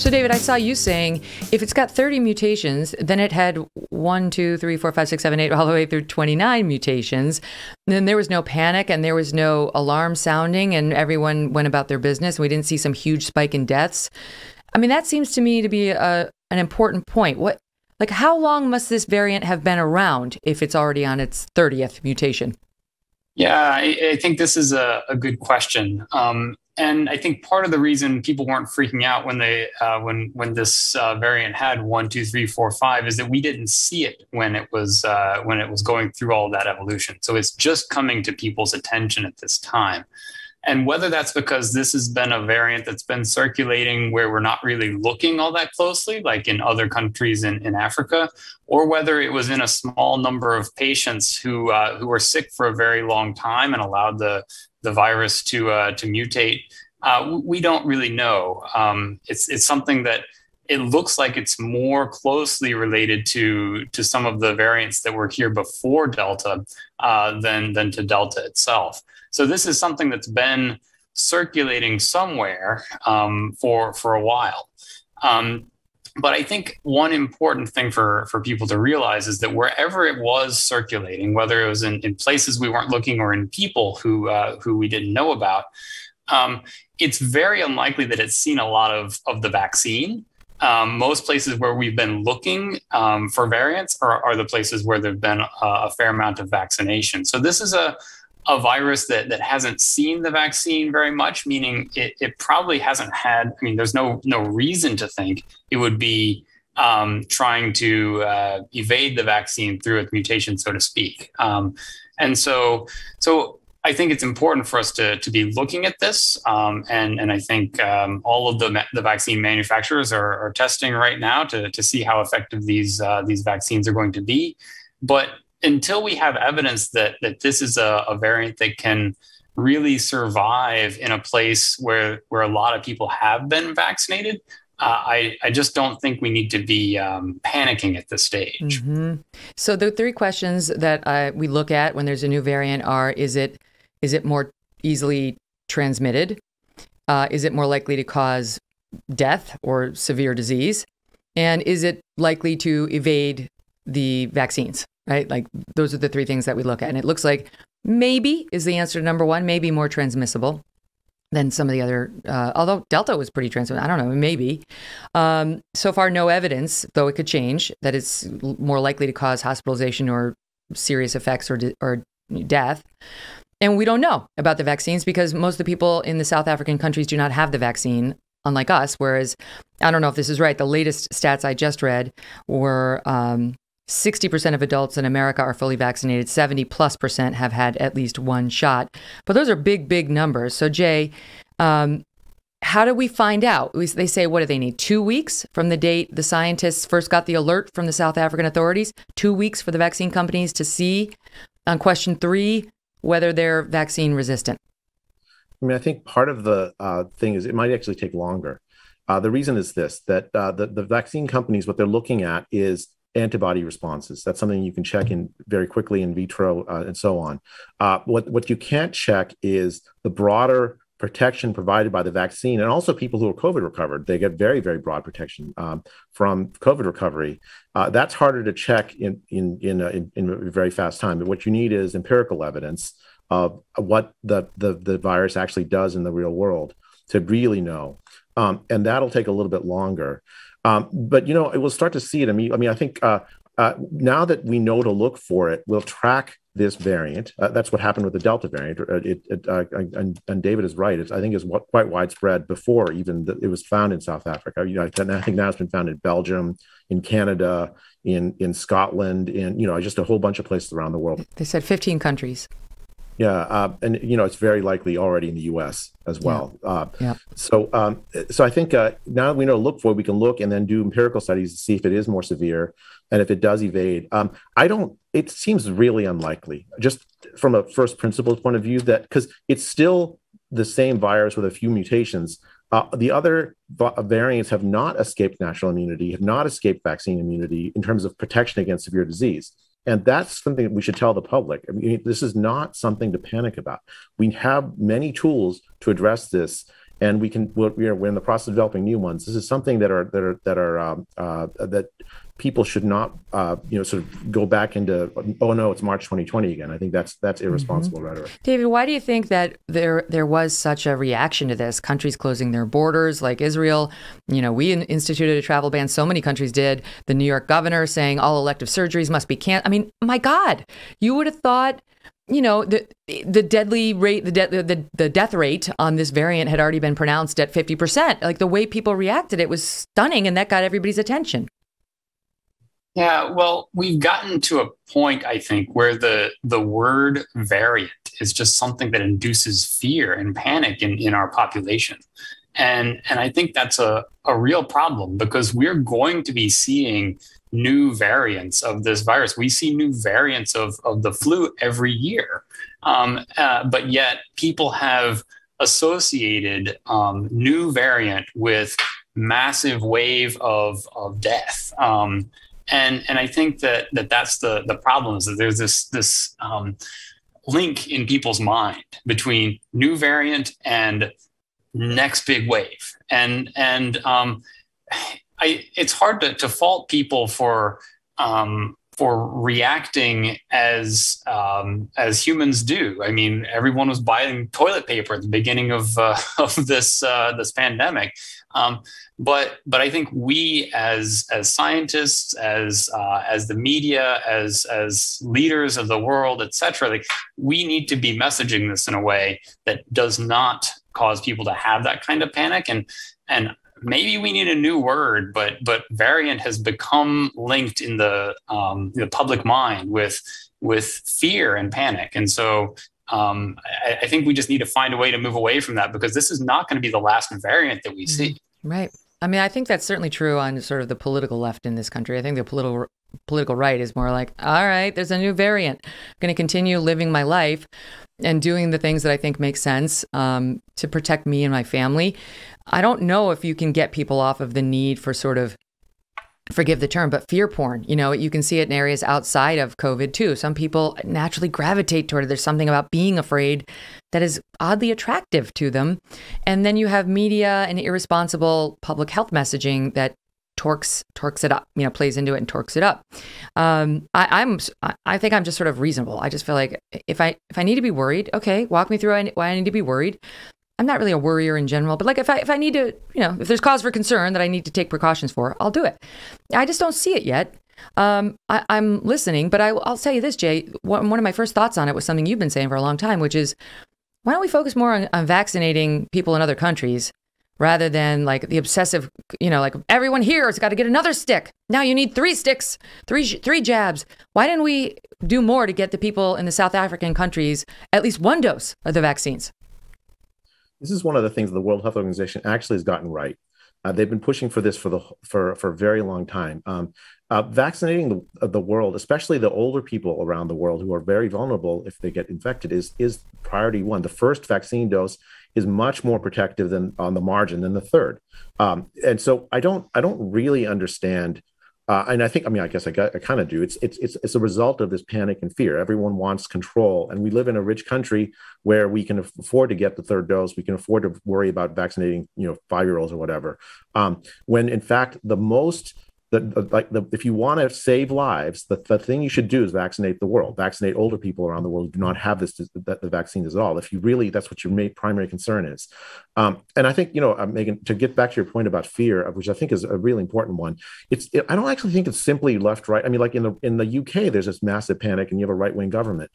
So, David, I saw you saying if it's got 30 mutations, then it had 1, 2, 3, 4, 5, 6, 7, 8, all the way through 29 mutations. And then there was no panic and there was no alarm sounding and everyone went about their business. We didn't see some huge spike in deaths. I mean, that seems to me to be an important point. How long must this variant have been around if it's already on its 30th mutation? Yeah, I think this is a good question. And I think part of the reason people weren't freaking out when they when this variant had 1, 2, 3, 4, 5 is that we didn't see it when it was going through all of that evolution. So it's just coming to people's attention at this time. And whether that's because this has been a variant that's been circulating where we're not really looking all that closely, like in other countries in Africa, or whether it was in a small number of patients who were sick for a very long time and allowed the virus to mutate, we don't really know. It's something that it looks like it's more closely related to some of the variants that were here before Delta than to Delta itself. So this is something that's been circulating somewhere for a while. But I think one important thing for people to realize is that wherever it was circulating, whether it was in places we weren't looking or in people who we didn't know about, it's very unlikely that it's seen a lot of the vaccine. Most places where we've been looking for variants are the places where there've been a fair amount of vaccination. So this is a virus that hasn't seen the vaccine very much, meaning it probably hasn't had, I mean, there's no reason to think it would be trying to evade the vaccine through its mutation, so to speak. And so I think it's important for us to be looking at this. And I think all of the vaccine manufacturers are testing right now to see how effective these vaccines are going to be. But until we have evidence that this is a variant that can really survive in a place where a lot of people have been vaccinated, I just don't think we need to be panicking at this stage. Mm-hmm. So the three questions that we look at when there's a new variant are, is it more easily transmitted? Is it more likely to cause death or severe disease? And is it likely to evade the vaccines? Right? Like those are the three things that we look at. And it looks like maybe is the answer to number one, maybe more transmissible than some of the other, although Delta was pretty transmissible. I don't know, maybe. So far, no evidence, though it could change, that it's more likely to cause hospitalization or serious effects or death. And we don't know about the vaccines because most of the people in the South African countries do not have the vaccine, unlike us. Whereas, I don't know if this is right, the latest stats I just read were 60% of adults in America are fully vaccinated. 70+% have had at least one shot. But those are big, big numbers. So, Jay, how do we find out? They say, what do they need? 2 weeks from the date the scientists first got the alert from the South African authorities? 2 weeks for the vaccine companies to see on question 3 whether they're vaccine resistant? I mean, I think part of the thing is it might actually take longer. The reason is this, that the vaccine companies, what they're looking at is antibody responses. That's something you can check in very quickly in vitro and so on. What you can't check is the broader protection provided by the vaccine, and also people who are COVID recovered. They get very, very broad protection from COVID recovery. That's harder to check in a very fast time. But what you need is empirical evidence of what the virus actually does in the real world to really know. And that'll take a little bit longer. But, we'll start to see it. I mean, I think now that we know to look for it, we'll track this variant. That's what happened with the Delta variant. And David is right. I think it's quite widespread before even it was found in South Africa. I think now it's been found in Belgium, in Canada, in Scotland, in, just a whole bunch of places around the world. They said 15 countries. Yeah, and it's very likely already in the U.S. as well. Yeah. So I think now that we know to look for, we can look and then do empirical studies to see if it is more severe and if it does evade. It seems really unlikely, just from a first principles point of view, that because it's still the same virus with a few mutations. The other variants have not escaped natural immunity, have not escaped vaccine immunity in terms of protection against severe disease. And that's something that we should tell the public. I mean, this is not something to panic about. We have many tools to address this. and we're in the process of developing new ones. This is something that people should not, sort of go back into, oh no, it's March 2020 again. I think that's irresponsible rhetoric. David, why do you think that there was such a reaction to this? Countries closing their borders, like Israel. We instituted a travel ban. So many countries did. The New York governor saying all elective surgeries must be canceled. I mean, my God, you would have thought, the deadly rate, the death rate on this variant had already been pronounced at 50%. Like the way people reacted, it was stunning, and that got everybody's attention. Yeah, well, we've gotten to a point, I think, where the word variant is just something that induces fear and panic in our population. And I think that's a real problem, because we're going to be seeing new variants of this virus. We see new variants of the flu every year. But yet people have associated new variant with massive wave of death. And I think that's the problem, is that there's this link in people's mind between new variant and next big wave. And it's hard to fault people for reacting as humans do. I mean, everyone was buying toilet paper at the beginning of this pandemic. But I think we as scientists, as the media, as leaders of the world, et cetera, like, we need to be messaging this in a way that does not cause people to have that kind of panic. And maybe we need a new word, but variant has become linked in the public mind with fear and panic. And so I think we just need to find a way to move away from that, because this is not going to be the last variant that we see. Right. I mean, I think that's certainly true on sort of the political left in this country. I think the political right is more like, all right, there's a new variant. I'm going to continue living my life and doing the things that I think make sense to protect me and my family. I don't know if you can get people off of the need for sort of, forgive the term, but fear porn. You can see it in areas outside of COVID too. Some people naturally gravitate toward it. There's something about being afraid that is oddly attractive to them. And then you have media and irresponsible public health messaging that torques it up, plays into it and torques it up. I think I'm just sort of reasonable. I just feel like if I need to be worried, okay, walk me through why I need to be worried. I'm not really a worrier in general, but like if I need to, if there's cause for concern that I need to take precautions for, I'll do it. I just don't see it yet. I'm listening, but I'll tell you this, Jay. One of my first thoughts on it was something you've been saying for a long time, which is, why don't we focus more on vaccinating people in other countries rather than like the obsessive, like everyone here has got to get another stick. Now you need 3 sticks, three jabs. Why didn't we do more to get the people in the South African countries at least 1 dose of the vaccines? This is one of the things the World Health Organization actually has gotten right. They've been pushing for this for a very long time. Vaccinating the world, especially the older people around the world who are very vulnerable if they get infected, is priority one. The first vaccine dose is much more protective than on the margin than the third. And so I don't really understand. And I guess I kind of do. It's a result of this panic and fear. Everyone wants control, and we live in a rich country where we can afford to get the third dose. We can afford to worry about vaccinating, 5-year-olds or whatever. When in fact, if you want to save lives, the thing you should do is vaccinate the world. Vaccinate older people around the world who do not have the vaccines at all. If you really, that's what your primary concern is. And I think, Megyn, to get back to your point about fear, which I think is a really important one, I don't actually think it's simply left, right. I mean, like in the UK, there's this massive panic, and you have a right-wing government.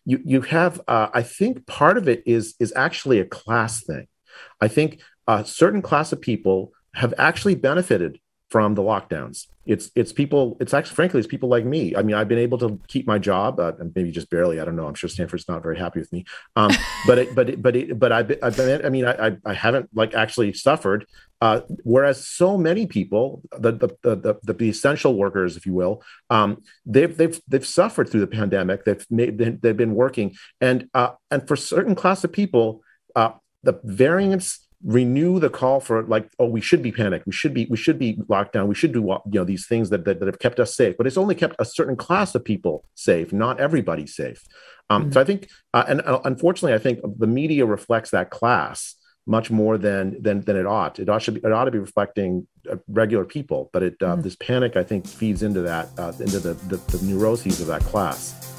You have, I think part of it is actually a class thing. I think a certain class of people have actually benefited from the lockdowns. It's actually, frankly, it's people like me. I mean, I've been able to keep my job, and maybe just barely. I don't know. I'm sure Stanford's not very happy with me. But I haven't actually suffered. Whereas so many people, the essential workers, if you will, they've suffered through the pandemic. They've been working, and for a certain class of people, the variants renew the call for we should be panicked. We should be locked down. We should do these things that have kept us safe. But it's only kept a certain class of people safe, not everybody safe. So I think, and unfortunately, I think the media reflects that class much more than it ought. It ought to be reflecting regular people, but this panic, I think, feeds into that into the neuroses of that class.